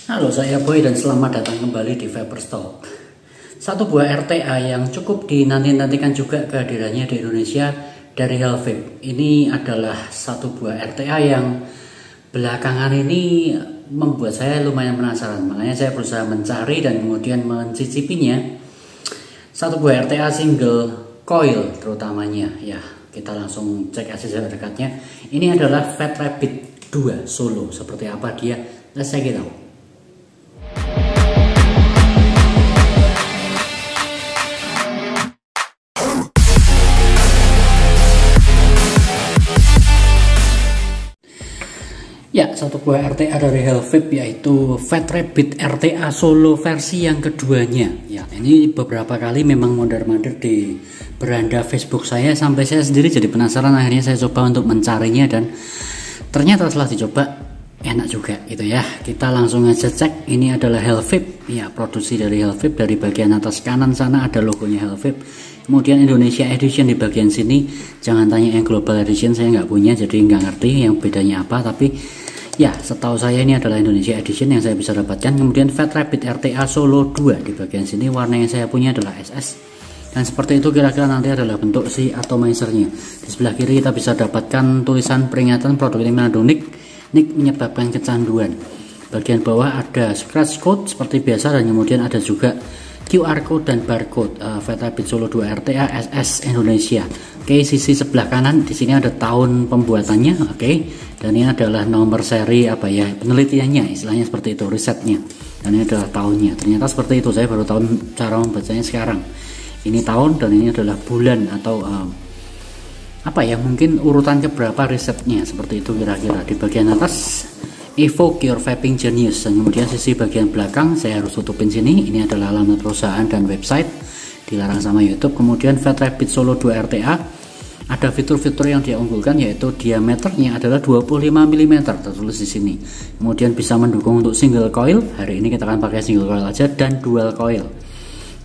Halo, saya Boy dan selamat datang kembali di Viperstalk. Satu buah RTA yang cukup dinanti-nantikan juga kehadirannya di Indonesia dari Helvape. Ini adalah satu buah RTA yang belakangan ini membuat saya lumayan penasaran. Makanya saya berusaha mencari dan kemudian mencicipinya. Satu buah RTA single coil terutamanya. Ya, kita langsung cek aja dekatnya. Ini adalah Fat Rabbit 2 Solo. Seperti apa dia? Let's check it out. Ya, satu buah RTA dari Helvape yaitu Fat Rabbit RTA Solo versi yang keduanya. Ya, ini beberapa kali memang mondar-mandir di beranda Facebook saya sampai saya sendiri jadi penasaran. Akhirnya saya coba untuk mencarinya dan ternyata setelah dicoba enak juga gitu ya. Kita langsung aja cek. Ini adalah Helvape. Ya, produksi dari Helvape. Dari bagian atas kanan sana ada logonya Helvape. Kemudian Indonesia Edition di bagian sini. Jangan tanya yang Global Edition, saya nggak punya, jadi nggak ngerti yang bedanya apa. Tapi ya, setahu saya ini adalah Indonesia Edition yang saya bisa dapatkan. Kemudian Fat Rabbit RTA Solo 2 di bagian sini. Warna yang saya punya adalah SS. Dan seperti itu kira-kira nanti adalah bentuk si atomizernya. Di sebelah kiri kita bisa dapatkan tulisan peringatan produk ini mengandung nik menyebabkan kecanduan. Bagian bawah ada scratch code seperti biasa dan kemudian ada juga QR code dan barcode Fat Rabbit Solo 2 RTA SS Indonesia. Oke, sisi sebelah kanan di sini ada tahun pembuatannya, oke. Dan ini adalah nomor seri penelitiannya, istilahnya seperti itu, risetnya. Dan ini adalah tahunnya. Ternyata seperti itu, saya baru tahu cara membacanya sekarang. Ini tahun dan ini adalah bulan atau mungkin urutan keberapa risetnya, seperti itu kira-kira. Di bagian atas Evoke Your Vaping Genius, dan kemudian sisi bagian belakang saya harus tutupin sini. Ini adalah alamat perusahaan dan website, dilarang sama YouTube. Kemudian Fat Rabbit Solo 2 RTA ada fitur-fitur yang dia unggulkan, yaitu diameternya adalah 25 mm tertulis di sini. Kemudian bisa mendukung untuk single coil. Hari ini kita akan pakai single coil aja, dan dual coil.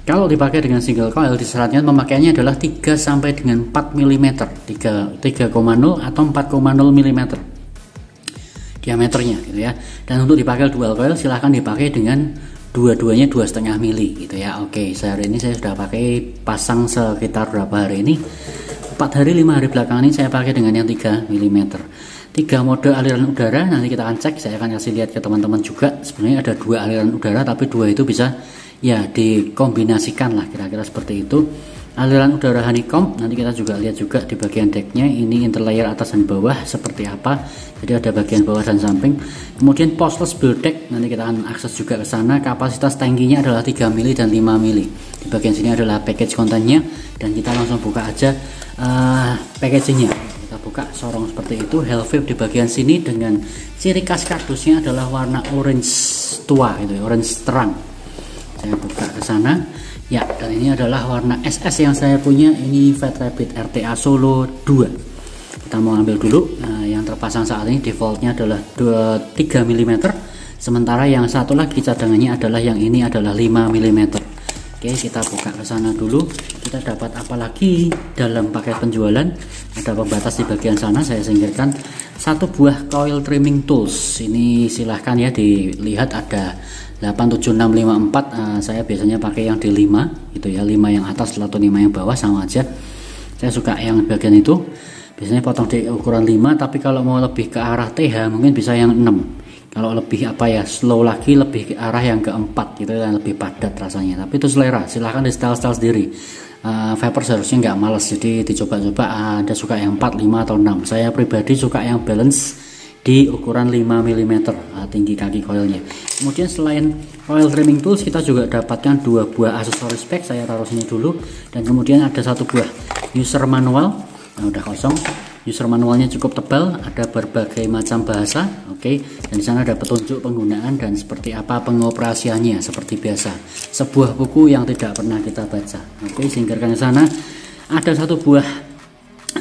Kalau dipakai dengan single coil, disarankan pemakaiannya adalah 3 sampai dengan 4 mm, 3,0 atau 4,0 mm diameternya gitu ya. Dan untuk dipakai dual coil silahkan dipakai dengan dua-duanya 2,5 mili gitu ya. Oke, sehari ini saya sudah pakai pasang sekitar berapa hari ini, 4 hari 5 hari belakangan ini saya pakai dengan yang 3 mm. 3 mode aliran udara, nanti kita akan cek, saya akan kasih lihat ke teman-teman juga. Sebenarnya ada 2 aliran udara, tapi 2 itu bisa ya dikombinasikan lah, kira-kira seperti itu. Aliran udara honeycomb, nanti kita juga lihat juga di bagian decknya, ini interlayer atas dan bawah seperti apa. Jadi ada bagian bawah dan samping. Kemudian pulseless build deck, nanti kita akan akses juga ke sana. Kapasitas tangkinya adalah 3 mili dan 5 mili. Di bagian sini adalah package kontennya, dan kita langsung buka aja packagingnya. Kita buka sorong seperti itu. Helvape di bagian sini dengan ciri khas kardusnya adalah warna orange tua gitu ya, orange terang. Saya buka ke sana. Ya, dan ini adalah warna SS yang saya punya. Ini Fat Rabbit RTA Solo 2. Kita mau ambil dulu. Yang terpasang saat ini defaultnya adalah 3 mm. Sementara yang satu lagi cadangannya adalah yang ini adalah 5 mm. Oke, kita buka ke sana dulu. Kita dapat apa lagi dalam paket penjualan? Ada pembatas di bagian sana, saya singkirkan. Satu buah coil trimming tools. Ini silahkan ya dilihat, ada 87654. Saya biasanya pakai yang di 5 gitu ya, 5 yang atas atau 5 yang bawah sama aja. Saya suka yang bagian itu, biasanya potong di ukuran 5, tapi kalau mau lebih ke arah TH mungkin bisa yang 6. Kalau lebih slow lagi, lebih ke arah yang ke-4 gitu, yang lebih padat rasanya. Tapi itu selera, silahkan di style-style sendiri. Vapor seharusnya nggak males, jadi dicoba-coba. Ada suka yang 4, 5 atau 6. Saya pribadi suka yang balance di ukuran 5 mm tinggi kaki coilnya. Kemudian selain coil trimming tools, kita juga dapatkan 2 buah aksesoris pack. Saya taruh sini dulu. Dan kemudian ada 1 buah user manual. Nah, udah kosong. User manualnya cukup tebal, ada berbagai macam bahasa, oke. Dan di sana ada petunjuk penggunaan dan seperti apa pengoperasiannya seperti biasa. Sebuah buku yang tidak pernah kita baca. Oke, singkirkan ke sana. Ada 1 buah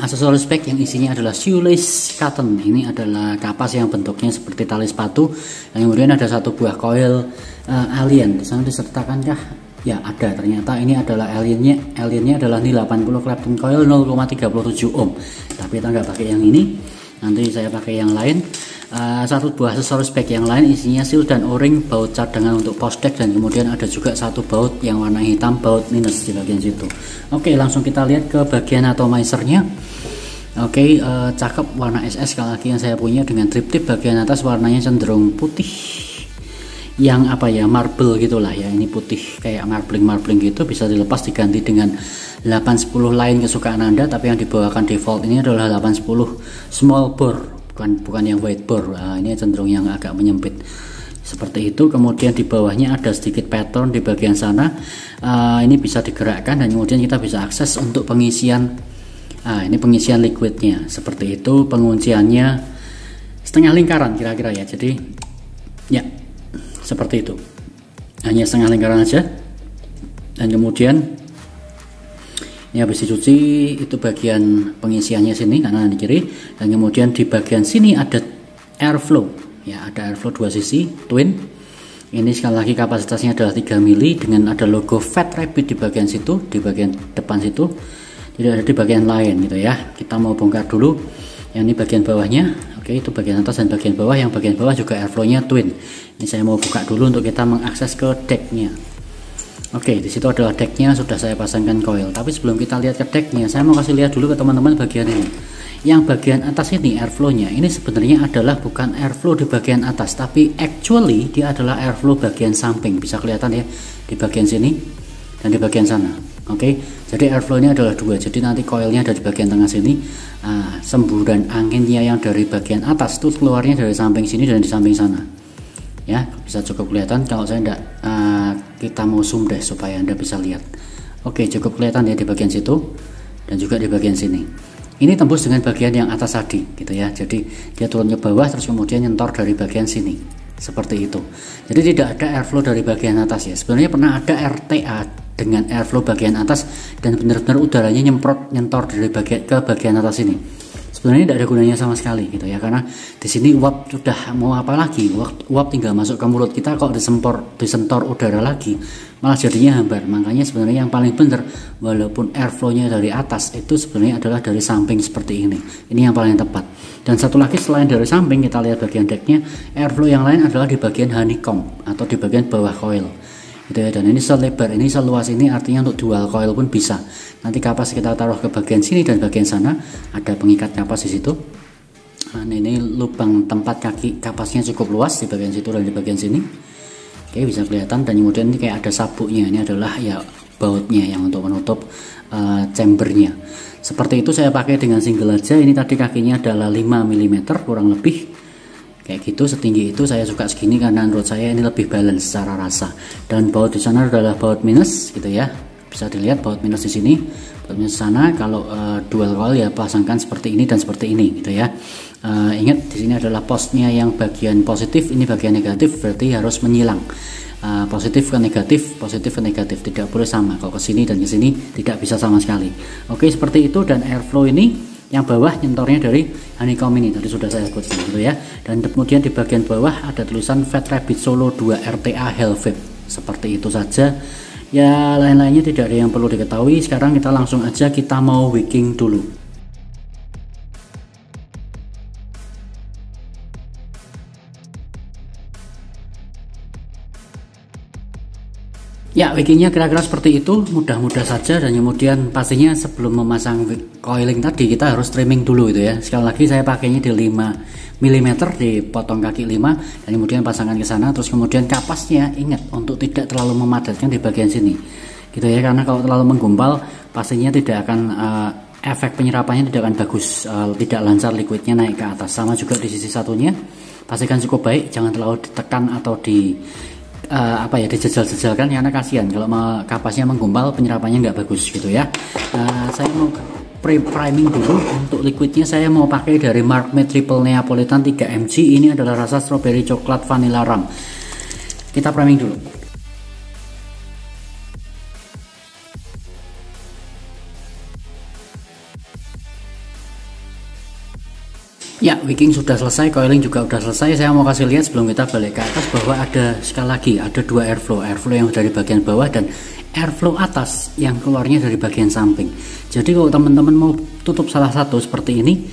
aksesoris pack yang isinya adalah shoelace cotton. Ini adalah kapas yang bentuknya seperti tali sepatu. Dan kemudian ada 1 buah coil alien. Di sana disertakankah? Ya, ada. Ternyata ini adalah aliennya. Aliennya adalah nih 80 Clapton coil 0,37 ohm. Tapi kita nggak pakai yang ini. Nanti saya pakai yang lain. satu buah aksesoris bag yang lain isinya seal dan o-ring, baut cadangan untuk post deck, dan kemudian ada juga satu baut yang warna hitam, baut minus di bagian situ. Oke, langsung kita lihat ke bagian atomizernya. Oke, cakep, warna SS sekali lagi yang saya punya dengan trip tip. Bagian atas warnanya cenderung putih yang apa ya, marble gitulah ya. Ini putih kayak marbling gitu, bisa dilepas diganti dengan 810 lain kesukaan Anda, tapi yang dibawakan default ini adalah 810 small bore, bukan yang wide bore. Ini cenderung yang agak menyempit seperti itu. Kemudian di bawahnya ada sedikit pattern di bagian sana. Ini bisa digerakkan dan kemudian kita bisa akses untuk pengisian. Ini pengisian liquidnya seperti itu. Pengunciannya setengah lingkaran kira-kira ya. Jadi ya seperti itu, hanya setengah lingkaran aja. Dan kemudian ini habis dicuci, itu bagian pengisiannya sini kanan dan kiri. Dan kemudian di bagian sini ada airflow ya, ada airflow dua sisi twin. Ini sekali lagi kapasitasnya adalah 3 mili dengan ada logo Fat Rabbit di bagian situ, di bagian depan situ, tidak ada di bagian lain gitu ya. Kita mau bongkar dulu yang ini bagian bawahnya. Oke, itu bagian atas dan bagian bawah. Yang bagian bawah juga airflow-nya twin. Ini saya mau buka dulu untuk kita mengakses ke decknya. Oke, di situ adalah decknya, sudah saya pasangkan coil. Tapi sebelum kita lihat ke decknya, saya mau kasih lihat dulu ke teman-teman bagian ini. Yang bagian atas ini airflow-nya, ini sebenarnya adalah bukan airflow di bagian atas, tapi actually dia adalah airflow bagian samping. Bisa kelihatan ya di bagian sini dan di bagian sana. Oke, jadi airflow-nya adalah dua. Jadi nanti coilnya ada di bagian tengah sini. Semburan anginnya yang dari bagian atas itu keluarnya dari samping sini dan di samping sana. Ya, bisa cukup kelihatan. Kalau saya tidak, kita mau zoom deh supaya Anda bisa lihat. Oke, cukup kelihatan ya di bagian situ dan juga di bagian sini. Ini tembus dengan bagian yang atas tadi, gitu ya. Jadi dia turun ke bawah terus kemudian nyentor dari bagian sini, seperti itu. Jadi tidak ada airflow dari bagian atas ya. Sebenarnya pernah ada RTA dengan airflow bagian atas dan benar-benar udaranya nyentor dari bagian atas ini. Sebenarnya tidak ada gunanya sama sekali gitu ya, karena di sini uap sudah mau apa lagi, uap tinggal masuk ke mulut kita, kok disentor udara lagi malah jadinya hambar. Makanya sebenarnya yang paling benar, walaupun airflow-nya dari atas, itu sebenarnya adalah dari samping seperti ini yang paling tepat. Dan satu lagi selain dari samping, kita lihat bagian decknya, airflow yang lain adalah di bagian honeycomb atau di bagian bawah coil gitu ya. Dan ini selebar ini, seluas ini, artinya untuk dual coil pun bisa. Nanti kapas kita taruh ke bagian sini dan bagian sana, ada pengikat kapas di situ. Nah, ini lubang tempat kaki kapasnya cukup luas di bagian situ dan di bagian sini. Oke, bisa kelihatan. Dan kemudian ini kayak ada sabuknya, ini adalah ya bautnya yang untuk menutup chambernya. Seperti itu saya pakai dengan single aja. Ini tadi kakinya adalah 5 mm kurang lebih. Kayak gitu, setinggi itu. Saya suka segini karena menurut saya ini lebih balance secara rasa. Dan baut di sana adalah baut minus gitu ya. Bisa dilihat baut minus di sini, baut minus sana. Kalau dual coil ya pasangkan seperti ini dan seperti ini gitu ya. Ingat di sini adalah posnya yang bagian positif, ini bagian negatif, berarti harus menyilang. Positif ke negatif, tidak boleh sama. Kalau ke sini dan ke sini tidak bisa sama sekali. Oke, seperti itu. Dan airflow ini yang bawah nyentornya dari honeycomb ini, tadi sudah saya sebut gitu ya. Dan kemudian di bagian bawah ada tulisan Fat Rabbit Solo 2 RTA Hellvip. Seperti itu saja. Ya, lain-lainnya tidak ada yang perlu diketahui. Sekarang kita langsung aja, kita mau wicking dulu. Ya, wickingnya kira-kira seperti itu, mudah-mudah saja. Dan kemudian pastinya sebelum memasang coiling tadi kita harus trimming dulu gitu ya. Sekali lagi saya pakainya di 5 mm, dipotong kaki 5 dan kemudian pasangkan ke sana. Terus kemudian kapasnya ingat untuk tidak terlalu memadatkan di bagian sini gitu ya, karena kalau terlalu menggumpal pastinya tidak akan efek penyerapannya tidak akan bagus, tidak lancar liquidnya naik ke atas. Sama juga di sisi satunya, pastikan cukup baik, jangan terlalu ditekan atau dijejal-jejalkan, karena kasihan kalau kapasnya menggumpal penyerapannya nggak bagus gitu ya. Saya mau priming dulu. Untuk liquidnya saya mau pakai dari Markme Triple Neapolitan 3 mg. Ini adalah rasa strawberry coklat vanilla rum. Kita priming dulu. Ya, wicking sudah selesai, coiling juga sudah selesai. Saya mau kasih lihat sebelum kita balik ke atas bahwa ada sekali lagi ada dua airflow yang dari bagian bawah dan airflow atas yang keluarnya dari bagian samping. Jadi kalau teman-teman mau tutup salah satu seperti ini,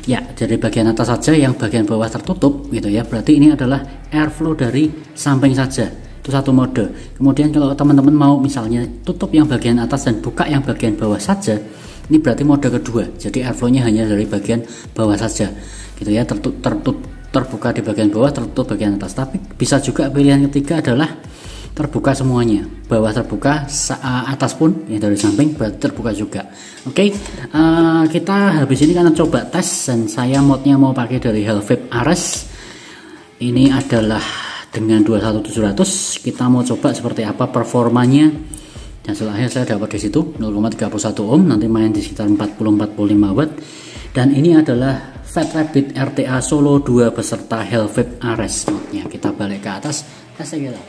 Ya, dari bagian atas saja, yang bagian bawah tertutup gitu ya. Berarti ini adalah airflow dari samping saja. Itu satu mode. Kemudian kalau teman-teman mau misalnya tutup yang bagian atas dan buka yang bagian bawah saja, ini berarti mode kedua. Jadi airflow-nya hanya dari bagian bawah saja. Gitu ya, terbuka di bagian bawah, tertutup bagian atas. Tapi bisa juga pilihan ketiga adalah terbuka semuanya, bawah terbuka, atas pun ya dari samping berarti terbuka juga. Oke, kita habis ini kan coba tes dan saya modnya mau pakai dari Helvape Ares. Ini adalah dengan 21700. Kita mau coba seperti apa performanya. Dan setelahnya saya dapat di situ 0,31 ohm, nanti main di sekitar 40-45 watt. Dan ini adalah Fat Rabbit RTA Solo 2 beserta Helvape Ares modnya. Kita balik ke atas, tes aja lah.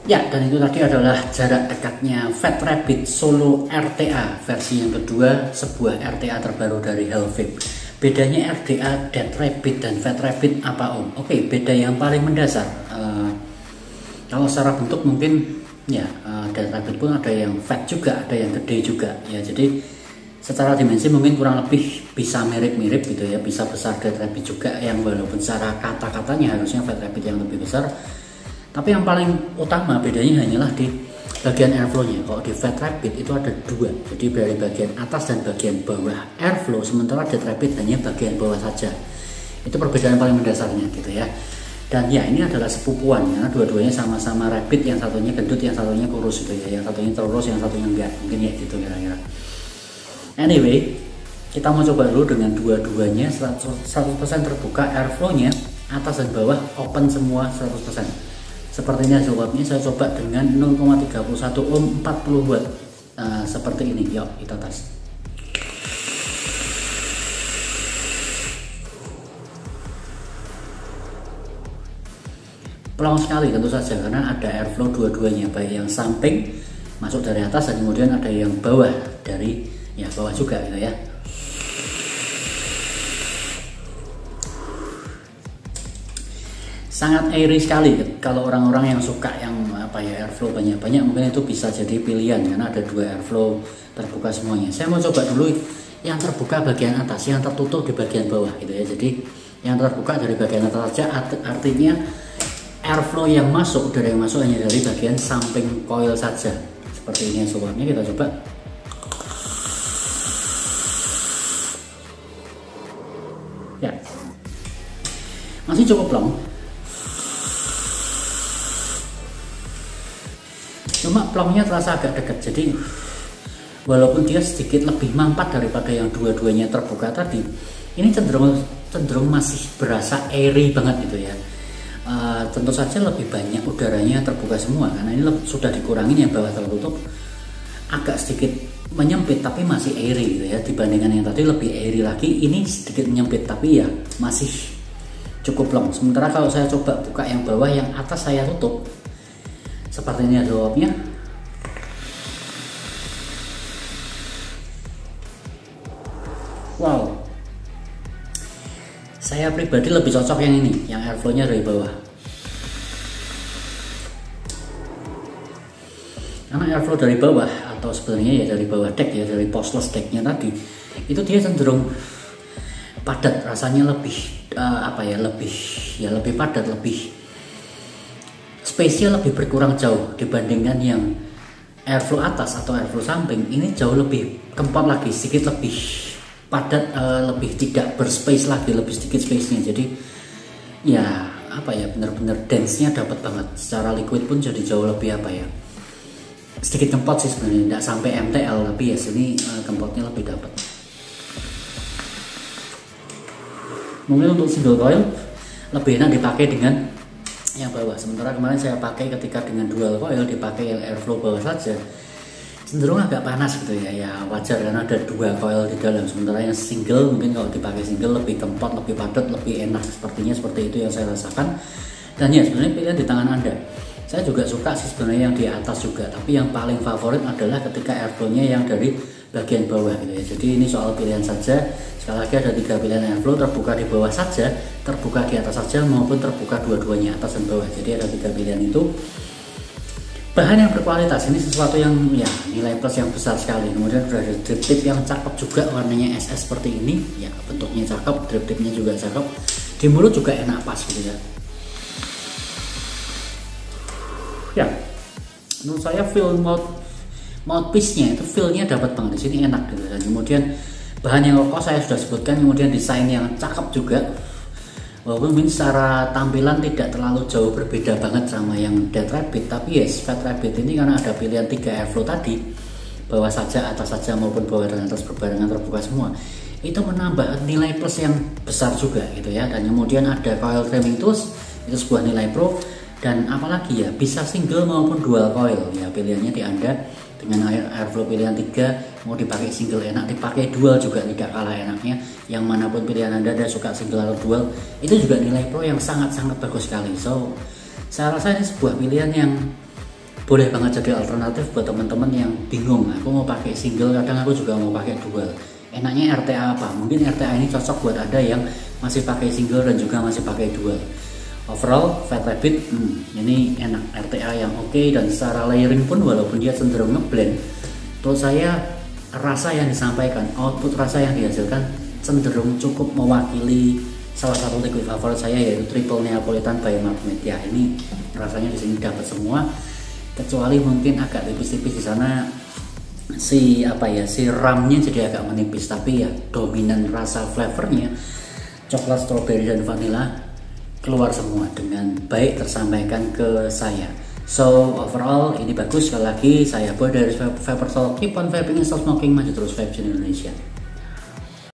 Ya, dan itu tadi adalah jarak dekatnya Fat Rabbit Solo RTA versi yang kedua, sebuah RTA terbaru dari Helvape. Bedanya RTA, Dead Rabbit, dan Fat Rabbit apa om? Oke, beda yang paling mendasar. Kalau secara bentuk mungkin ya Dead Rabbit pun ada yang fat juga, ada yang gede juga. Ya, jadi secara dimensi mungkin kurang lebih bisa mirip-mirip gitu ya, bisa besar Dead Rabbit juga, yang walaupun secara kata-katanya harusnya Fat Rabbit yang lebih besar. Tapi yang paling utama bedanya hanyalah di bagian airflow-nya. Kalau di Fat Rabbit itu ada dua, jadi dari bagian atas dan bagian bawah airflow, sementara Dead Rabbit hanya bagian bawah saja. Itu perbedaan paling mendasarnya gitu ya. Dan ya ini adalah sepupuan ya, dua-duanya sama-sama rabbit, yang satunya gendut, yang satunya kurus gitu ya, yang satunya terurus, yang satunya enggak, mungkin ya gitu kira-kira. Anyway, kita mau coba dulu dengan dua-duanya 100% terbuka airflow-nya, atas dan bawah open semua 100%. Seperti ini hasil webnya, saya coba dengan 0,31 ohm 40 watt. Seperti ini, yuk kita tes. Plong sekali tentu saja, karena ada airflow dua-duanya, baik yang samping masuk dari atas dan kemudian ada yang bawah dari ya bawah juga gitu ya. Sangat airy sekali. Kalau orang-orang yang suka yang apa ya airflow banyak-banyak, mungkin itu bisa jadi pilihan karena ada dua airflow terbuka semuanya. Saya mau coba dulu yang terbuka bagian atas, yang tertutup di bagian bawah gitu ya. Jadi yang terbuka dari bagian atas saja, artinya airflow yang masuk, udara yang masuk hanya dari bagian samping coil saja. Seperti ini sebabnya kita coba. Ya, masih cukup long. Cuma plongnya terasa agak dekat, jadi walaupun dia sedikit lebih mampat daripada yang dua-duanya terbuka tadi, ini cenderung masih berasa airy banget gitu ya. Tentu saja lebih banyak udaranya terbuka semua karena ini sudah dikurangi, yang bawah tertutup agak sedikit menyempit tapi masih airy gitu ya, dibandingkan yang tadi lebih airy lagi. Ini sedikit menyempit tapi ya masih cukup long. Sementara kalau saya coba buka yang bawah, yang atas saya tutup, seperti ini jawabnya. Wow, saya pribadi lebih cocok yang ini, yang airflow-nya dari bawah. Karena airflow dari bawah, atau sebenarnya ya dari bawah deck ya, dari postless decknya tadi, itu dia cenderung padat, rasanya lebih lebih padat, lebih spesial, lebih berkurang jauh dibandingkan yang airflow atas atau airflow samping. Ini jauh lebih kempot lagi, sedikit lebih padat, lebih tidak berspace lagi, lebih sedikit space-nya. Jadi ya apa ya, benar-benar dense-nya dapat banget. Secara liquid pun jadi jauh lebih apa ya, sedikit kempot sih sebenarnya, tidak sampai MTL, tapi ya sini kempotnya lebih dapat. Mungkin untuk single coil lebih enak dipakai dengan yang bawah. Sementara kemarin saya pakai ketika dengan dual coil, dipakai yang airflow bawah saja, cenderung agak panas gitu ya. Ya wajar karena ada dua coil di dalam. Sementara yang single mungkin kalau dipakai single lebih kempot, lebih padat, lebih enak. Sepertinya seperti itu yang saya rasakan. Dan ya sebenarnya pilihan di tangan Anda. Saya juga suka sih sebenarnya yang di atas juga, tapi yang paling favorit adalah ketika airflow-nya yang dari bagian bawah gitu ya. Jadi ini soal pilihan saja. Sekali lagi ada 3 pilihan airflow, terbuka di bawah saja, terbuka di atas saja, maupun terbuka dua-duanya atas dan bawah. Jadi ada 3 pilihan itu. bahan yang berkualitas, ini sesuatu yang ya nilai plus yang besar sekali. Kemudian sudah ada drip tip yang cakep juga, warnanya SS seperti ini ya, bentuknya cakep, drip tipnya juga cakep, di mulut juga enak pas gitu ya. Ya menurut saya feel mouthpiece-nya itu feel-nya dapat banget di sini, enak gitu. Dan kemudian bahan yang kokoh saya sudah sebutkan, kemudian desain yang cakep juga. Walaupun mungkin secara tampilan tidak terlalu jauh berbeda banget sama yang Dead Rabbit, tapi yes, Fat Rabbit ini karena ada pilihan 3 airflow tadi, bawah saja, atas saja maupun bawah dan atas berbarengan terbuka semua, itu menambah nilai plus yang besar juga gitu ya. Dan kemudian ada coil trimming tools, itu sebuah nilai pro. Dan apalagi ya, bisa single maupun dual coil ya, pilihannya di Anda. Dengan airflow pilihan 3 mau dipakai single enak, dipakai dual juga tidak kalah enaknya. Yang manapun pilihan Anda suka single atau dual, itu juga nilai pro yang sangat-sangat bagus sekali. So saya rasa ini sebuah pilihan yang boleh banget jadi alternatif buat teman-teman yang bingung, aku mau pakai single, kadang aku juga mau pakai dual, enaknya RTA apa. Mungkin RTA ini cocok buat Anda yang masih pakai single dan juga masih pakai dual. Overall Fat Rabbit ini enak, RTA yang oke, dan secara layering pun walaupun dia cenderung ngeblend, menurut saya rasa yang disampaikan, output rasa yang dihasilkan cenderung cukup mewakili salah satu liquid favorit saya, yaitu Triple Neapolitan by Magnet. Ya ini rasanya di sini dapat semua, kecuali mungkin agak tipis-tipis di sana si ramnya jadi agak menipis, tapi ya dominan rasa flavornya coklat, strawberry dan vanilla keluar semua dengan baik tersampaikan ke saya. So overall ini bagus. Sekali lagi saya Boy dari Vapor Talk, keep on vaping, stop smoking, maju terus vape Indonesia.